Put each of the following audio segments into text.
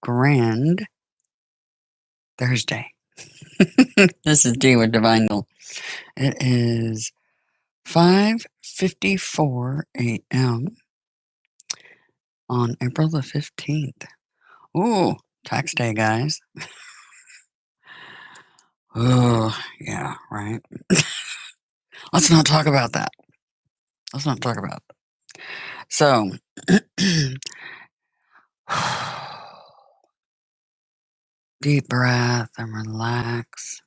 grand Thursday. This is Dee with Divine Goal. It is 5:54 a.m. on April the 15th. Ooh, tax day, guys. Oh, yeah, right. Let's not talk about that. Let's not talk about that. So, deep breath and relax.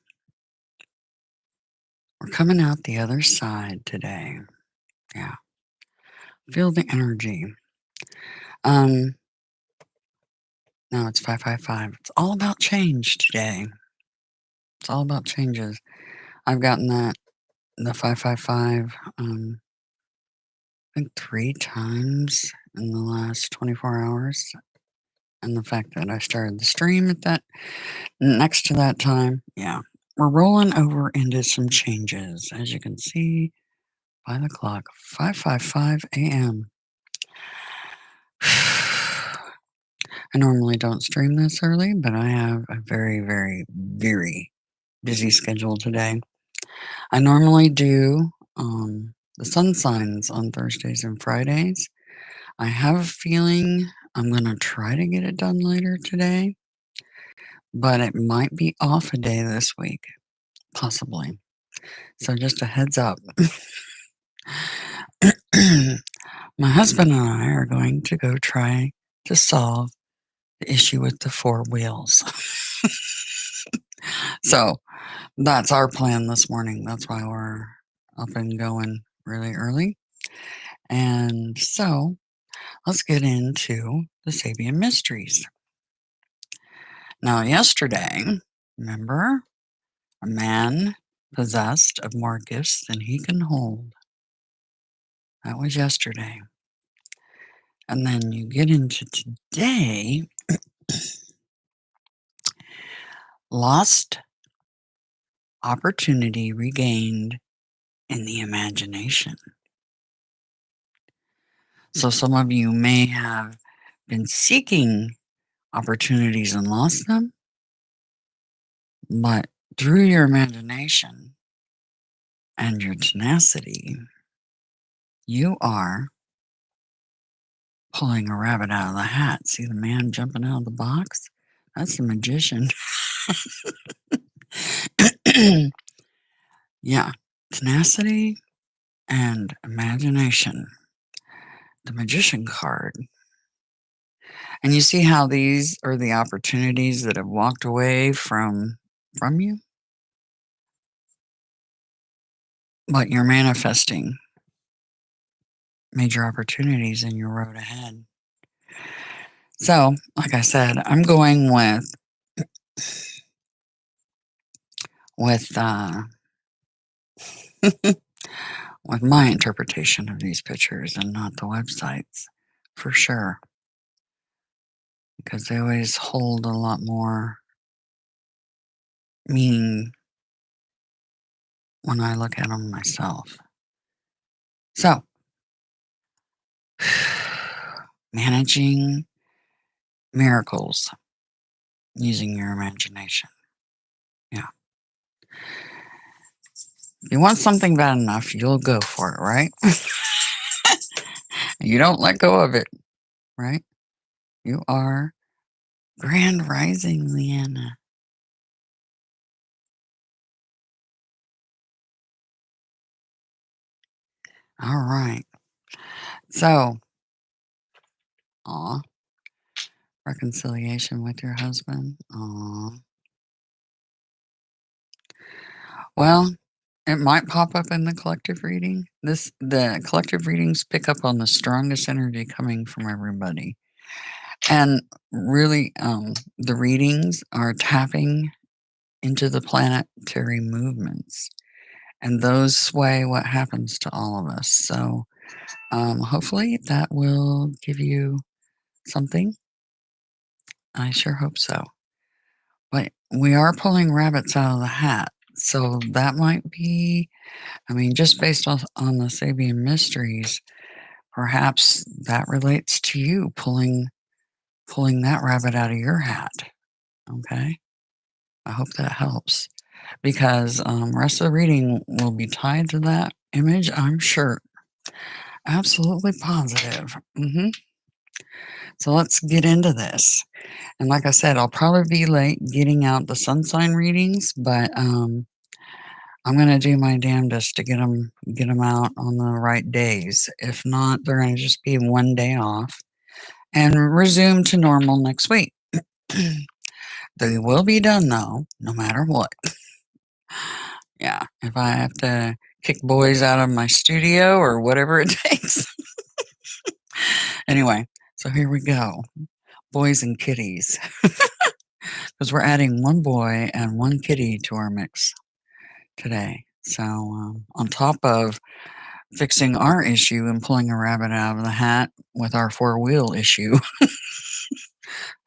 We're coming out the other side today. Yeah. Feel the energy. No, it's 555. It's all about change today. It's all about changes. I've gotten the 555, I think 3 times in the last 24 hours. And the fact that I started the stream at that, next to that time, yeah. We're rolling over into some changes. As you can see by the clock, 5:55 a.m. I normally don't stream this early, but I have a very, very, very busy schedule today. I normally do the sun signs on Thursdays and Fridays. I have a feeling I'm going to try to get it done later today, but it might be off a day this week, possibly. So just a heads up. My husband and I are going to go try to solve the issue with the 4 wheels. So that's our plan this morning. That's why we're up and going really early. And so let's get into the Sabian mysteries. Now, yesterday, remember, a man possessed of more gifts than he can hold. That was yesterday. And then you get into today, lost opportunity regained in the imagination. So some of you may have been seeking opportunities and lost them, but through your imagination and your tenacity, you are pulling a rabbit out of the hat. See the man jumping out of the box? That's the magician. Yeah, tenacity and imagination. The magician card. And you see how these are the opportunities that have walked away from you? But you're manifesting major opportunities in your road ahead. So, like I said, I'm going with with my interpretation of these pictures and not the websites, for sure, because they always hold a lot more meaning when I look at them myself. So, managing miracles using your imagination. Yeah. If you want something bad enough, you'll go for it, right? You don't let go of it, right? You are Grand Rising, Leanna. All right. So, aw, reconciliation with your husband. Aw. Well, it might pop up in the collective reading. The collective readings pick up on the strongest energy coming from everybody. And really, the readings are tapping into the planetary movements. And those sway what happens to all of us. So hopefully that will give you something. I sure hope so. But we are pulling rabbits out of the hat. So that might be, just based on the Sabian mysteries, perhaps that relates to you pulling pulling that rabbit out of your hat. Okay? I hope that helps because rest of the reading will be tied to that image, I'm sure. Absolutely positive. So let's get into this. And like I said, I'll probably be late getting out the sun sign readings, but I'm gonna do my damnedest to get them out on the right days. If not, they're gonna just be one day off and resume to normal next week. They will be done though, no matter what. Yeah, if I have to kick boys out of my studio or whatever it takes. Anyway, so here we go. Boys and kitties. Because we're adding one boy and one kitty to our mix today. So, on top of fixing our issue and pulling a rabbit out of the hat with our four-wheel issue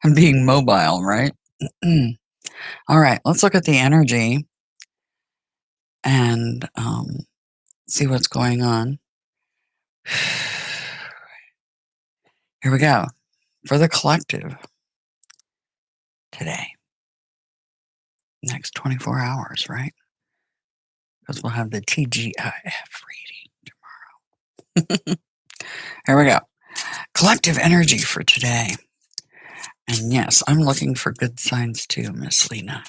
and being mobile, right? All right, let's look at the energy and see what's going on. Here we go for the collective today. Next 24 hours, right? Because we'll have the TGIF reading tomorrow. Here we go. Collective energy for today. And yes, I'm looking for good signs too, Miss Lena.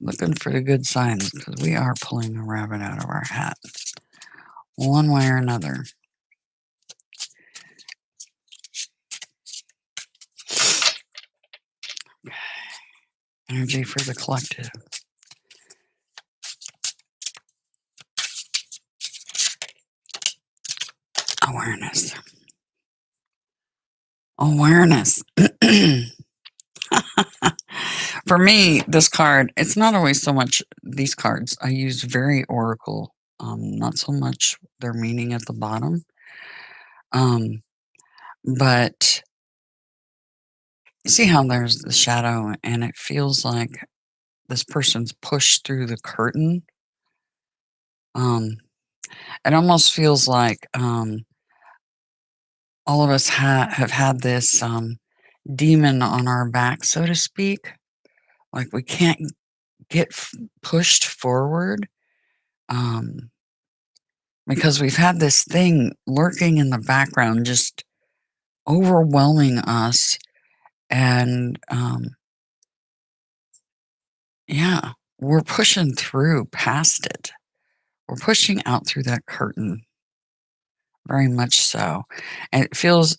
Looking for the good signs because we are pulling a rabbit out of our hat one way or another. Energy for the collective. Awareness. Awareness. For me, this card, it's not always so much these cards. I use very oracle, not so much their meaning at the bottom. But you see how there's the shadow and it feels like this person's pushed through the curtain. It almost feels like all of us have had this demon on our back, so to speak. Like we can't get pushed forward because we've had this thing lurking in the background, just overwhelming us. And yeah, we're pushing through past it. We're pushing out through that curtain. Very much so. And it feels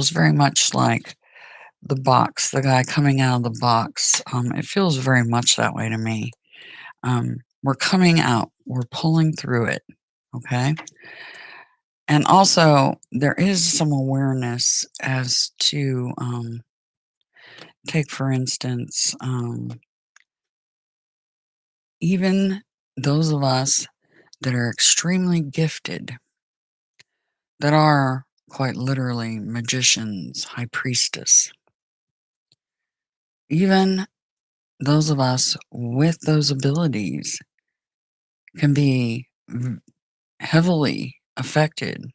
very much like the box, the guy coming out of the box. It feels very much that way to me. We're coming out, we're pulling through it. Okay. And also, there is some awareness as to, take for instance, even those of us that are extremely gifted, that are quite literally magicians, high priestess, even those of us with those abilities can be heavily affected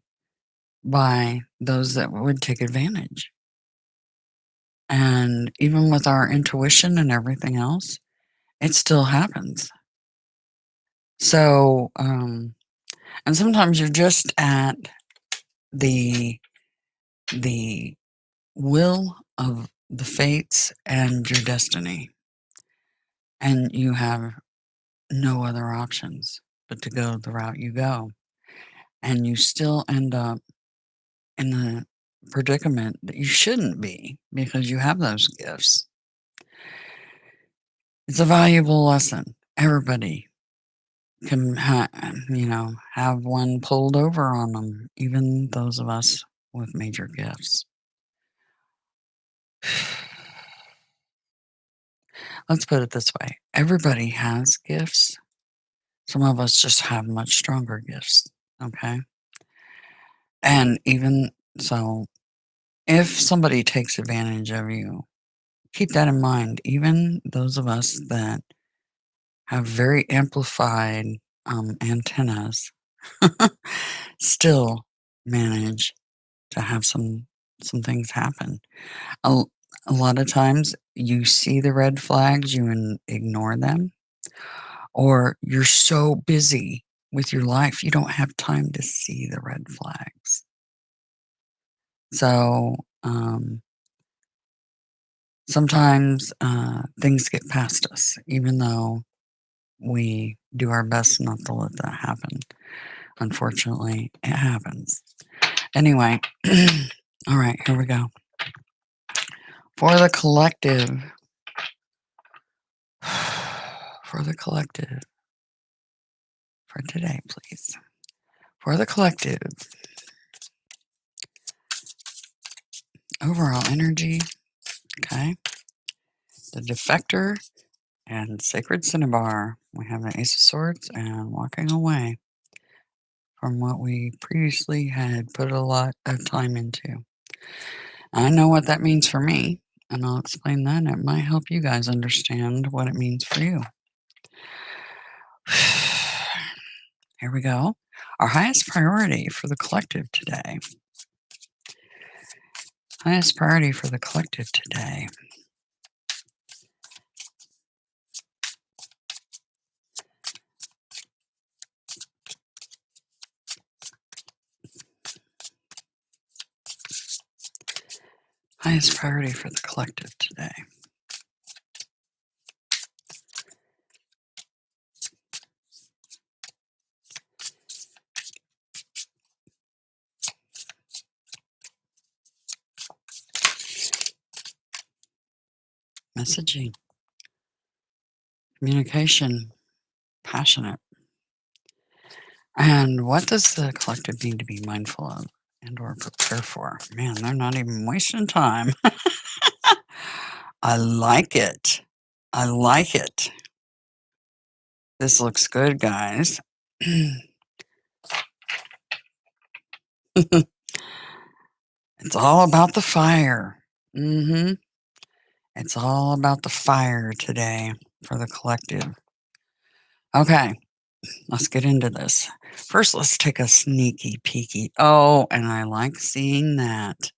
by those that would take advantage. And even with our intuition and everything else, it still happens. So, and sometimes you're just at the will of the fates and your destiny, and you have no other options but to go the route you go, and you still end up in the predicament that you shouldn't be because you have those gifts. It's a valuable lesson. Everybody can, have one pulled over on them, even those of us with major gifts. Let's put it this way. Everybody has gifts. Some of us just have much stronger gifts. Okay. And even so, if somebody takes advantage of you, keep that in mind. Even those of us that have very amplified antennas still manage to have some some things happen. A, a lot of times you see the red flags, you ignore them, or you're so busy with your life, you don't have time to see the red flags. So, sometimes things get past us, even though we do our best not to let that happen. Unfortunately, it happens. Anyway, all right, here we go. For the collective, for the collective, for today, please. For the collective, overall energy, okay? The defector and sacred cinnabar. We have the Ace of Swords and walking away from what we previously had put a lot of time into. I know what that means for me, and I'll explain that. It might help you guys understand what it means for you. Here we go. Our highest priority for the collective today. Highest priority for the collective today. Highest priority for the collective today. Messaging. Communication. Passionate. And what does the collective need to be mindful of and or prepare for? Man, they're not even wasting time. I like it. I like it. This looks good, guys. It's all about the fire. It's all about the fire today for the collective. Okay, let's get into this. First, let's take a sneaky peeky. Oh, and I like seeing that.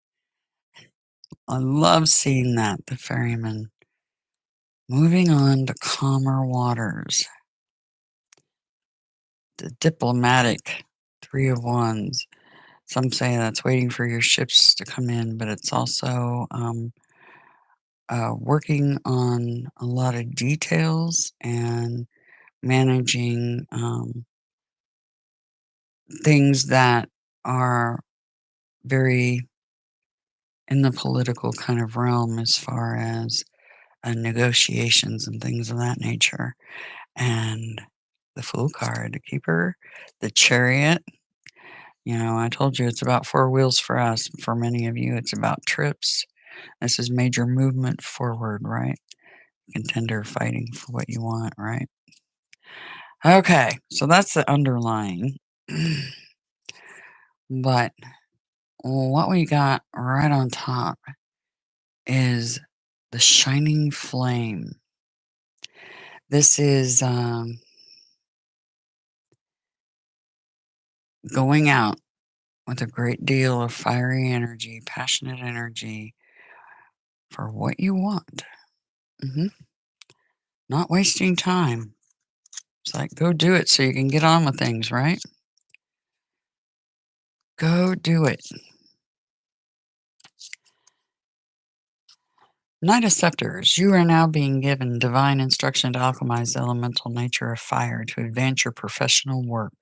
I love seeing that, the ferryman. Moving on to calmer waters. The diplomatic Three of Wands. Some say that's waiting for your ships to come in, but it's also working on a lot of details and managing things that are very in the political kind of realm as far as negotiations and things of that nature. And the Fool card, the Keeper, the Chariot. You know, I told you it's about four wheels for us. For many of you, it's about trips. This is major movement forward, right? Contender fighting for what you want, right? Okay, so that's the underlying. But what we got right on top is the shining flame. This is going out with a great deal of fiery energy, passionate energy for what you want. Not wasting time. It's like, go do it so you can get on with things, right? Go do it. Knight of Scepters, you are now being given divine instruction to alchemize the elemental nature of fire to advance your professional work.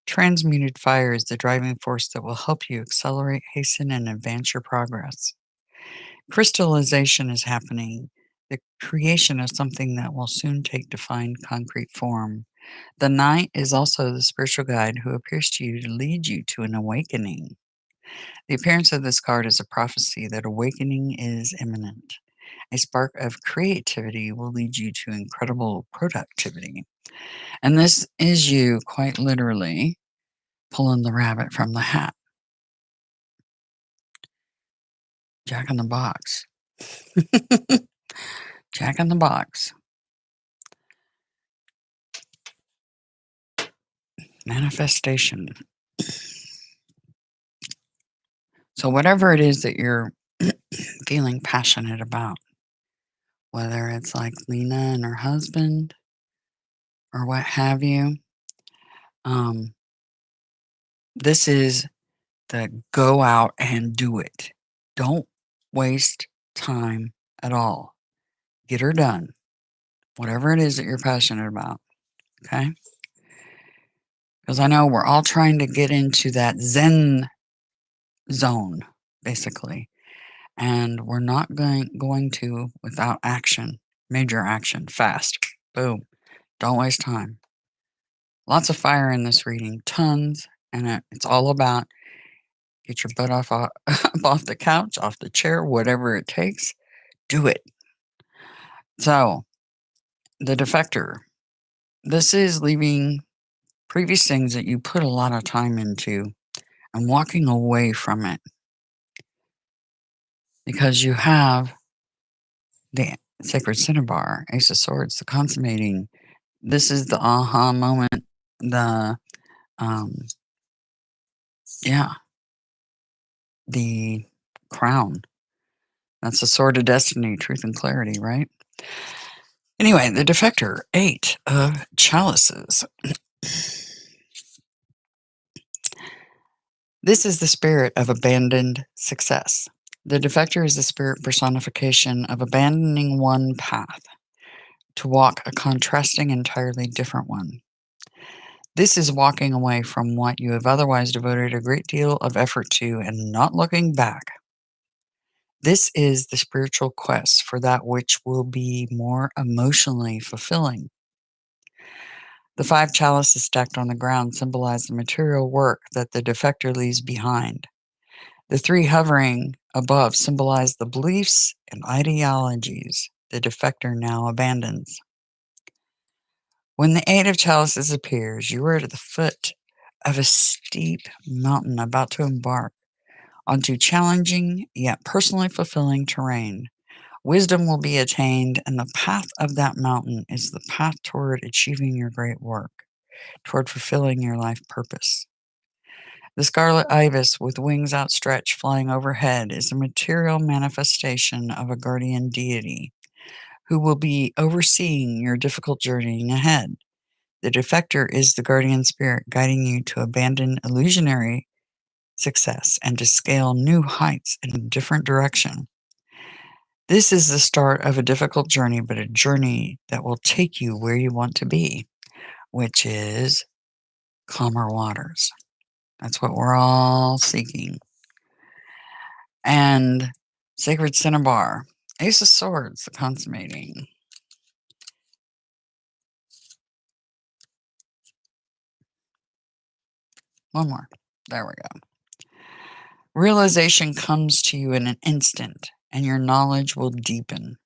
Transmuted fire is the driving force that will help you accelerate, hasten, and advance your progress. Crystallization is happening, the creation of something that will soon take defined concrete form. The Knight is also the spiritual guide who appears to you to lead you to an awakening. The appearance of this card is a prophecy that awakening is imminent. A spark of creativity will lead you to incredible productivity. And this is you, quite literally, pulling the rabbit from the hat. Jack in the box. Jack in the box. Manifestation. So, whatever it is that you're feeling passionate about, whether it's like Lena and her husband or what have you, um, this is the go out and do it. Don't waste time at all. Get her done, whatever it is that you're passionate about. Okay. Because I know we're all trying to get into that Zen zone, basically. And we're not going to without action, major action, fast. Boom. Don't waste time. Lots of fire in this reading, tons. And it's all about get your butt up off the couch, off the chair, whatever it takes. Do it. So, the defector. This is leaving previous things that you put a lot of time into and walking away from it because you have the Sacred Cinnabar, Ace of Swords, the consummating. This is the aha moment. The um, yeah, the crown. That's the sword of destiny, truth and clarity, right? Anyway, the defector, 8 of chalices. This is the spirit of abandoned success. The defector is the spirit personification of abandoning one path to walk a contrasting, entirely different one. This is walking away from what you have otherwise devoted a great deal of effort to and not looking back. This is the spiritual quest for that which will be more emotionally fulfilling. The 5 chalices stacked on the ground symbolize the material work that the defector leaves behind. The 3 hovering above symbolize the beliefs and ideologies the defector now abandons. When the 8 of chalices appears, you are at the foot of a steep mountain about to embark onto challenging yet personally fulfilling terrain. Wisdom will be attained, and the path of that mountain is the path toward achieving your great work, toward fulfilling your life purpose. The scarlet ibis with wings outstretched flying overhead is a material manifestation of a guardian deity who will be overseeing your difficult journey ahead. The defector is the guardian spirit guiding you to abandon illusionary success and to scale new heights in a different direction. This is the start of a difficult journey, but a journey that will take you where you want to be, which is calmer waters. That's what we're all seeking. And Sacred Cinnabar, Ace of Swords, the consummating. One more. There we go. Realization comes to you in an instant, and your knowledge will deepen.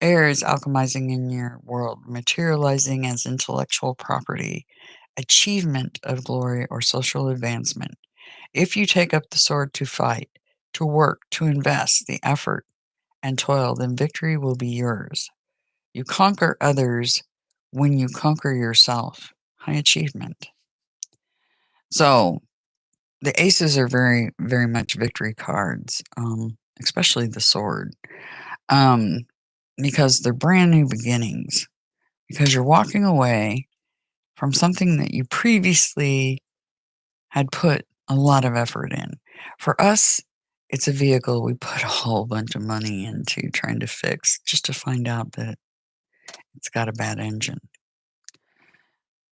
Air is alchemizing in your world, materializing as intellectual property, achievement of glory, or social advancement. If you take up the sword to fight, to work, to invest the effort and toil, then victory will be yours. You conquer others when you conquer yourself. High achievement. So the aces are very, very much victory cards, especially the sword, um, because they're brand new beginnings. Because you're walking away from something that you previously had put a lot of effort in. For us, it's a vehicle we put a whole bunch of money into trying to fix just to find out that it's got a bad engine.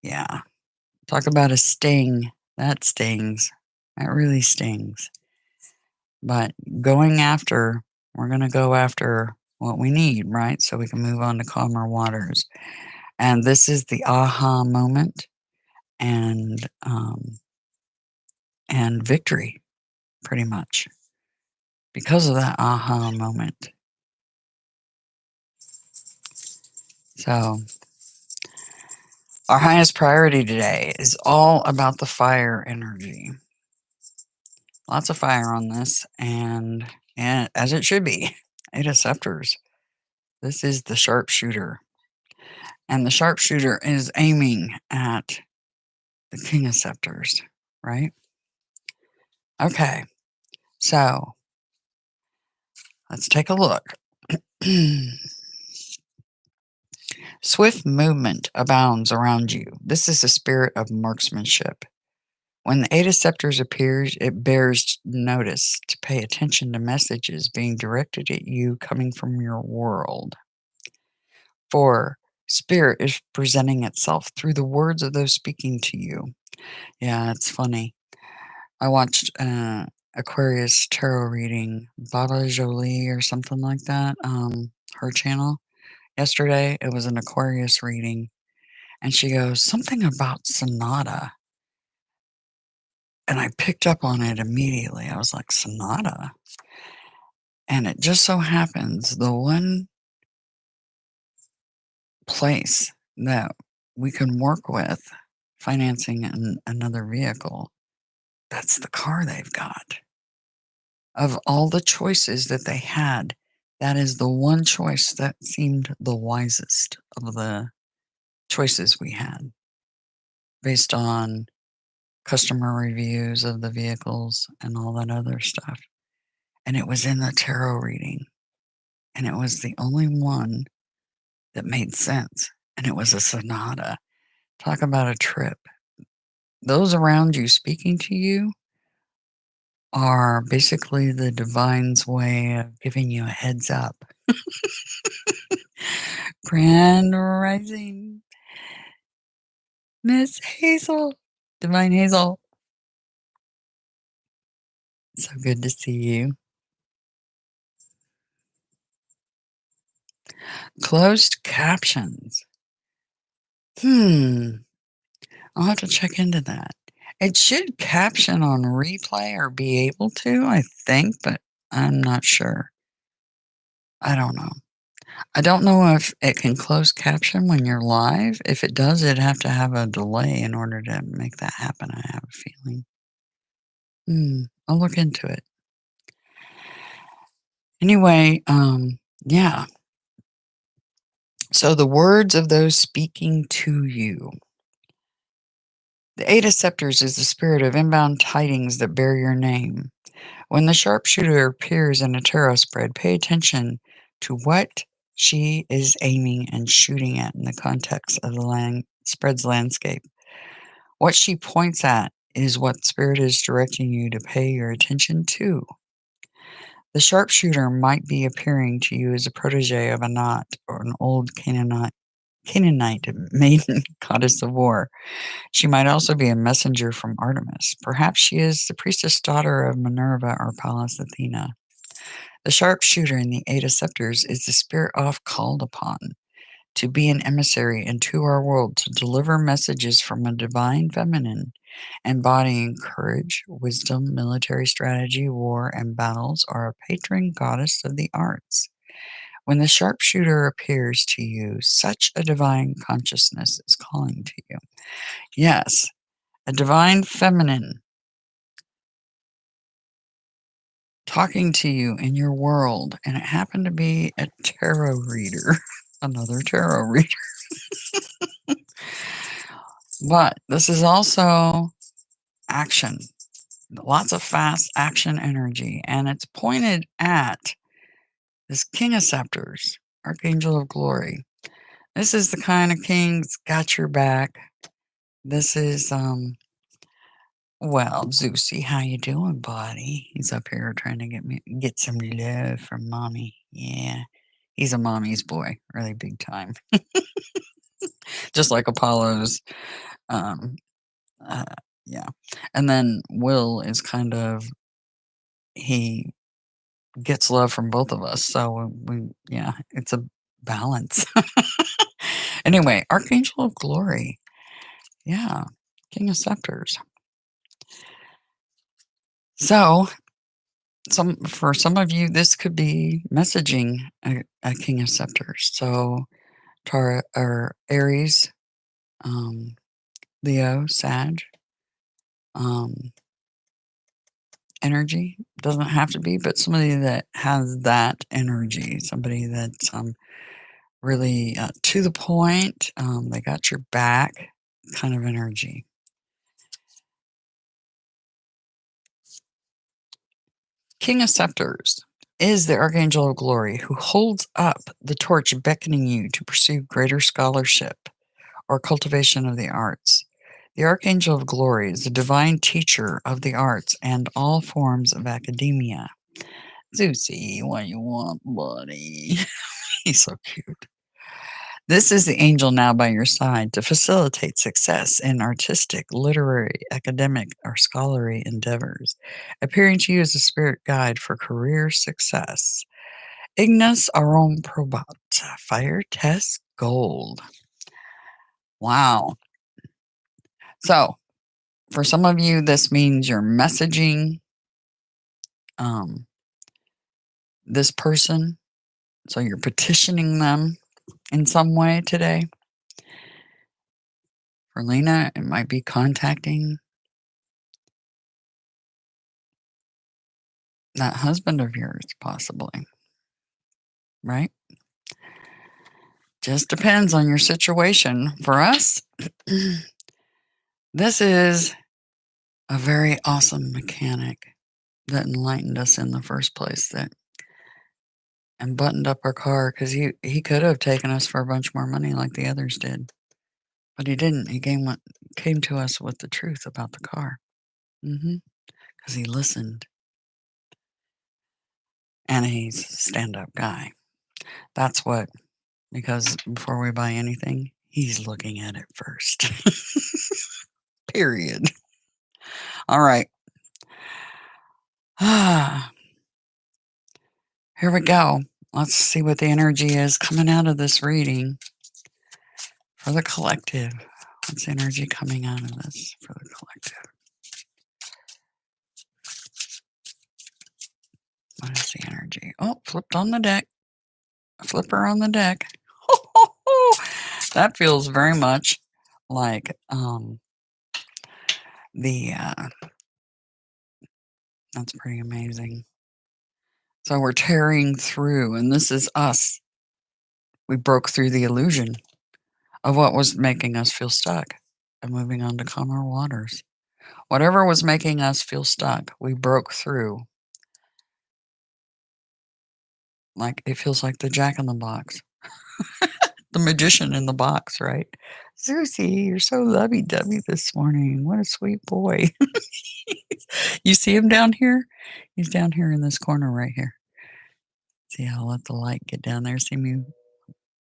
Yeah. Talk about a sting. That stings. That really stings. But we're going to go after what we need, right? So we can move on to calmer waters. And this is the aha moment and victory, pretty much, because of that aha moment. So our highest priority today is all about the fire energy. Lots of fire on this, and as it should be. 8 of scepters. This is the sharpshooter. And the sharpshooter is aiming at the king of scepters, right? Okay. So let's take a look. Swift movement abounds around you. This is a spirit of marksmanship. When the Eight of Scepters appears, it bears notice to pay attention to messages being directed at you coming from your world. 4. Spirit is presenting itself through the words of those speaking to you. Yeah, it's funny. I watched Aquarius tarot reading, Baba Jolie or something like that, her channel. Yesterday, it was an Aquarius reading, and she goes, something about Sonata. And I picked up on it immediately. I was like, Sonata? And it just so happens the one place that we can work with financing another vehicle, that's the car they've got. Of all the choices that they had, that is the one choice that seemed the wisest of the choices we had based on customer reviews of the vehicles and all that other stuff. And it was in the tarot reading. And it was the only one that made sense. And it was a Sonata. Talk about a trip. Those around you speaking to you are basically the divine's way of giving you a heads up. Grand Rising, Miss Hazel, Divine Hazel. So good to see you. Closed captions. I'll have to check into that. It should caption on replay or be able to, I think, but I'm not sure. I don't know. I don't know if it can close caption when you're live. If it does, it'd have to have a delay in order to make that happen, I have a feeling. I'll look into it. Anyway, yeah. So the words of those speaking to you. The Eight of Scepters is the spirit of inbound tidings that bear your name. When the sharpshooter appears in a tarot spread, pay attention to what she is aiming and shooting at in the context of the spread's landscape. What she points at is what spirit is directing you to pay your attention to. The sharpshooter might be appearing to you as a protege of Anat or an old Canaanite maiden goddess of war. She might also be a messenger from Artemis. Perhaps she is the priestess daughter of Minerva or Pallas Athena. The sharpshooter in the Eight of Scepters is the spirit oft called upon to be an emissary into our world to deliver messages from a divine feminine, embodying courage, wisdom, military strategy, war, and battles, or a patron goddess of the arts. When the sharpshooter appears to you, such a divine consciousness is calling to you. Yes, a divine feminine talking to you in your world, and it happened to be a tarot reader, another tarot reader. But this is also action, lots of fast action energy, and it's pointed at this King of Scepters, Archangel of Glory. This is the kind of king that's got your back. This is, well, Zeusy, how you doing, buddy? He's up here trying to get some love from mommy. Yeah, he's a mommy's boy, really big time. Just like Apollo's, um, uh, yeah. And then Will is kind of, he gets love from both of us. So yeah, it's a balance. Anyway, Archangel of Glory. Yeah, King of Scepters. So, for some of you, this could be messaging a King of Scepters. So, Tara or Aries, Leo, Sag, energy doesn't have to be, but somebody that has that energy, somebody that's really to the point, they got your back, kind of energy. King of Scepters is the Archangel of Glory who holds up the torch beckoning you to pursue greater scholarship or cultivation of the arts. The Archangel of Glory is the divine teacher of the arts and all forms of academia. Zeusy, what you want, buddy? He's so cute. This is the angel now by your side to facilitate success in artistic, literary, academic, or scholarly endeavors, appearing to you as a spirit guide for career success. Ignis Arom Probat, Fire Test Gold. Wow. So, for some of you, this means you're messaging this person. So, you're petitioning them in some way today. For Lena, it might be contacting that husband of yours, possibly. Right? Just depends on your situation. For us, this is a very awesome mechanic that enlightened us in the first place and buttoned up our car because he could have taken us for a bunch more money like the others did. But he didn't. He came to us with the truth about the car. Because he listened. And he's a stand-up guy. That's what, because before we buy anything, he's looking at it first. Period. All right. Here we go. Let's see what the energy is coming out of this reading for the collective. What's the energy coming out of this for the collective? What is the energy? Oh, flipped on the deck. Flipper on the deck. That feels very much like that's pretty amazing. So we're tearing through, and this is us. We broke through the illusion of what was making us feel stuck and moving on to calmer waters. Whatever was making us feel stuck, we broke through. Like it feels like the Jack in the Box. The magician in the box, right? Zeusy, you're so lovey-dovey this morning. What a sweet boy. You see him down here? He's down here in this corner right here. See, I'll let the light get down there. See me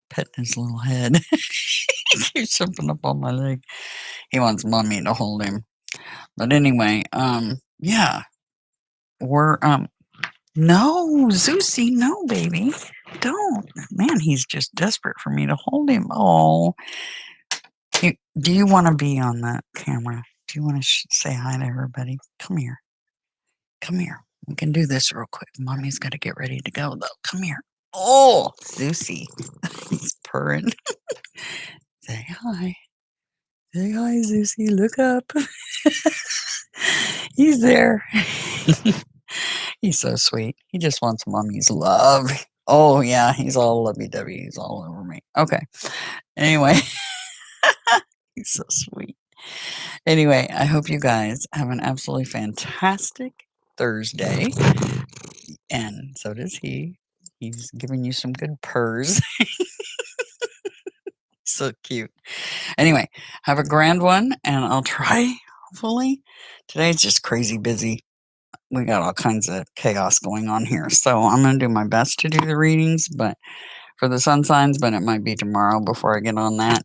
petting his little head. He keeps jumping up on my leg. He wants mommy to hold him. But anyway, yeah. We're no, Zeusy, no, baby. Don't. Man, he's just desperate for me to hold him. Oh. Do you want to be on that camera? Do you want to say hi to everybody? Come here. Come here. We can do this real quick. Mommy's got to get ready to go, though. Come here. Oh, Zeusy. He's purring. Say hi. Say hi, Zeusy. Look up. He's there. He's so sweet. He just wants mommy's love. Oh, yeah. He's all lovey-dovey. He's all over me. Okay. Anyway. He's so sweet. Anyway, I hope you guys have an absolutely fantastic Thursday. And so does he. He's giving you some good purrs. So cute. Anyway, have a grand one, and I'll try, hopefully. Today's just crazy busy. We got all kinds of chaos going on here. So I'm going to do my best to do the readings, but for the sun signs, but it might be tomorrow before I get on that.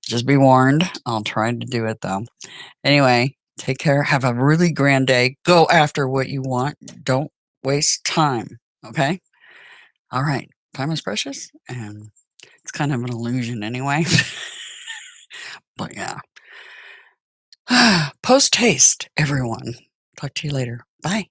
Just be warned. I'll try to do it, though. Anyway, take care. Have a really grand day. Go after what you want. Don't waste time. Okay? All right. Time is precious, and it's kind of an illusion anyway. But yeah. Post haste, everyone. Talk to you later. Bye.